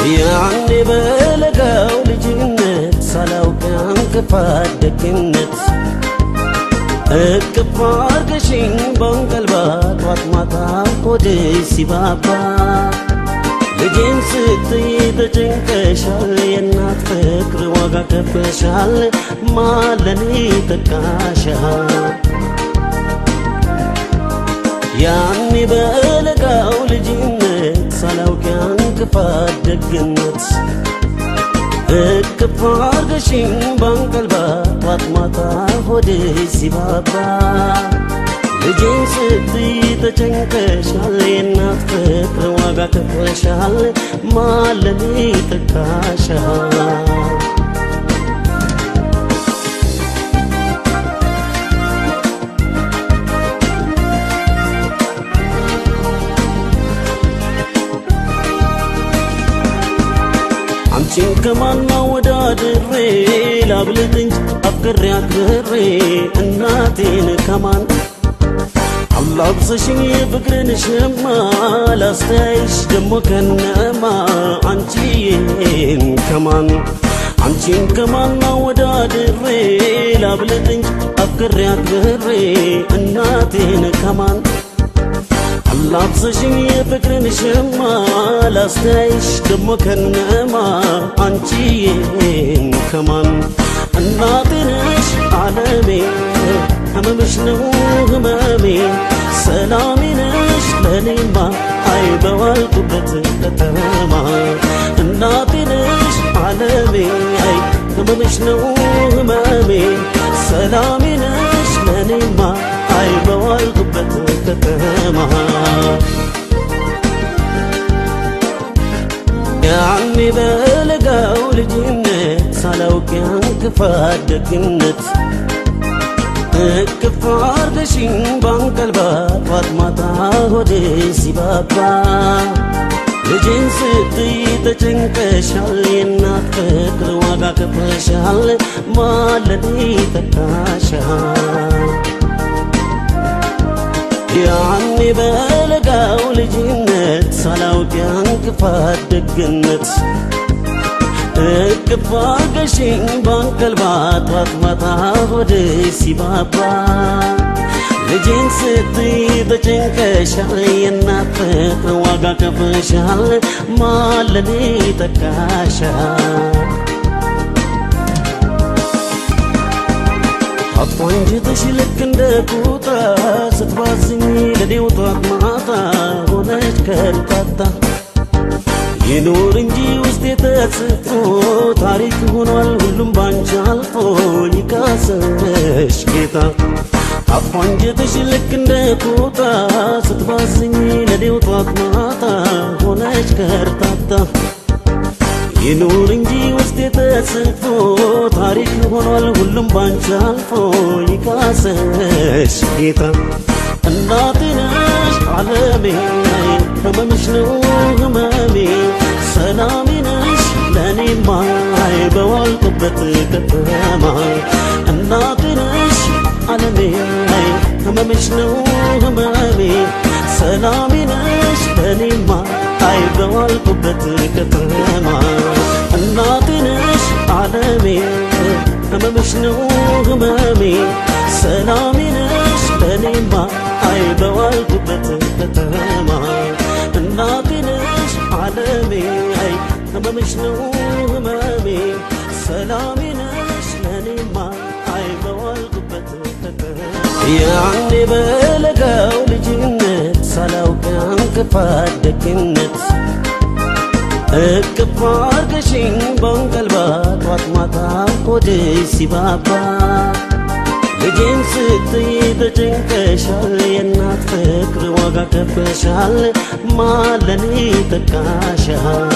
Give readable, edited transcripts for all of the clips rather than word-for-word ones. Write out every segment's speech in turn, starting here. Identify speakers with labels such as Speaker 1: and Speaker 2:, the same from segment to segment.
Speaker 1: يعني بلقاو لجنة سلاوك انكفاد دكنت اكفار كشين بانقلبات واتماتا قدسي بابا لجين ستي تجنكشال ينات فكر وغا كفشال ما لني تكاشا يعني بلقاو لجنة سلاوك انكفاد دكنت اكفار كشين بانقلبات واتماتا قدسي بابا لجين ستي تجنكشال ينات فكر وغا كفشال ما لني تكاشا አንቺን ከማና ወዳድሬ ላብልጥኝ አፍቅሬ አክብሬ እናቴን ከማን አላብሰሽኝ ፍቅርን ሸማ ላስተያይሽ ደሞ ከነማ አንቺን ከማን አንቺን ከማና ወዳድሬ ላብልጥኝ አፍቅሬ አክብሬ እናቴን ከማን አላብሰሽኝ ፍቅርን ሸማ ላስተያይሽ ደሞ ከነማ አንቺን ከማን እናቴ ነሽ ዓለሜ ህመምሽ ነው ህመሜ ሰላሜ ነሽ ለኔማ አይ በዋልኩበት ከተማ እናቴ ነሽ ዓለሜ አይ ህመምሽ ነው ህመሜ ሰላሜ ነሽ ለኔማ አይ በዋልኩበት ከተማ ያኔ በለጋው ልጅነት ሳላውቅ ያንክፋት ደግነት እክፋር ገሽኝ ባንቀልባት ጧት ማታ ሆዴ ሲባባ ልጅን ስትይ ተጨንቀሻል የእናት ፍቅር ዋጋ ከፍለሻል ማለኔ ተካሻል ያኔ በለጋው ልጅነት ሳላውቅ ያንክፋት ደግነት እክፋር ገሽኝ ባንቀልባት ጧት ማታ ሆዴ ሲባባ ልጅን ስትይ ተጨንቀሻል የእናት ፍቅር ዋጋ ከፍለሻል ማለኔ ተካሻል አጥንጅትሽ ልክ እንደ ኩታ ስትባዝኝ ለኔው ጧት ማታ ሆነች ከርታታ ይኑር እንጂ ውስጤ ተጽፎ ታሪክ ሆኗል ሁሉም ባንቺ አልፎ ይካሰሽ ጌታ አጥንጅትሽ ልክ እንደ ኩታ ስትባዝኝ ለኔው ጧት ማታ ሆነች ከርታታ ይኑር እንጂ ውስጤ ተጽፎ ታሪክ ሆኗል ሁሉም ባንቺ አልፎ ይካሰሽ ጌታ እናቴ ነሽ ዓለሜ ህመምሽ ነው ህመሜ ሰላሜ ነሽ ለኔማ አይ በዋልኩበት ከተማ እናቴ ነሽ ዓለሜ ህመምሽ ነው ህመሜ ሰላሜ ነሽ ለኔማ አይ በዋልኩበት ከተማ እናቴ ነሽ ዓለሜ ህመምሽ ነው ህመሜ ሰላሜ ነሽ ለኔማ አይ በዋልኩበት ከተማ እናቴ ነሽ ዓለሜ አይ ህመምሽ ነው ህመሜ ሰላሜ ነሽ ለኔማ አይ በዋልኩበት ከተማ ያኔ በለጋው ልጅነት ሳላውቅ ያንክፋት ደግነት እክፋር ገሽኝ ባንቀልባት ጧት ማታ ሆዴ ሲባባ ልጅን ስትይ ተጨንቀሻል የእናት ፍቅር ዋጋ ከፍለሻል ማለኔ ተካሻል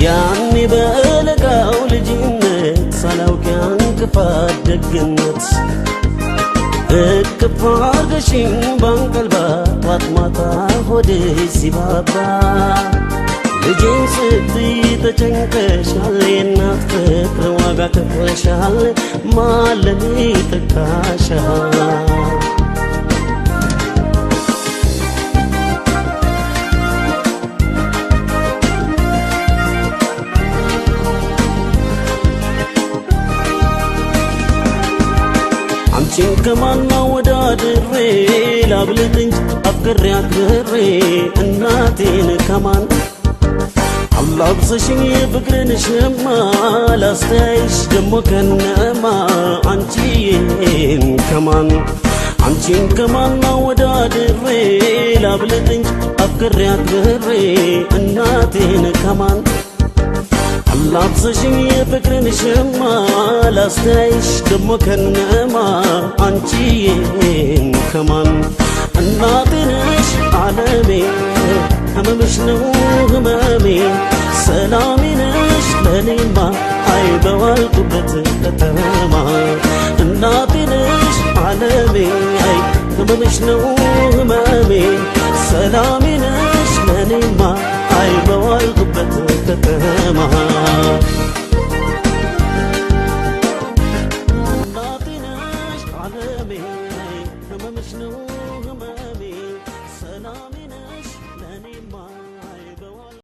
Speaker 1: ያኔ በለጋው ልጅነት ሳላውቅ ያንክፋት ደግነት እክፋር ገሽኝ ባንቀልባት ጧት ማታ ሆዴ ሲባባ ልጅን ስትይ ተጨንቀሻል የእናት ፍቅር ዋጋ ከፍለሻል ማለኔ ተካሻል አንቺን ከማና ወዳድሬ ላብልጥ እንጂ አፍቅሬ አክብሬ እናቴን ከማን አላብሰሽኝ የፍቅርን ሸማ ላስተያይሽ ደሞ ከነማ አንቺን ከማን አንቺን ከማና ወዳድሬ ላብልጥ እንጂ አፍቅሬ አክብሬ እናቴን ከማን አላብሰሽኝ የፍቅርን ሸማ ላስተያይሽ ደሞ ከነማ አንቺን ከማን እናቴ ነሽ ዓለሜ ህመምሽ ነው ህመሜ ሰላሜ ነሽ ለኔማ አይ በዋልኩበት ከተማ እናቴ ነሽ ዓለሜ አይ ህመምሽ ነው ህመሜ ሰላሜ ነሽ ለኔማ አይ በዋልኩበት ከተማ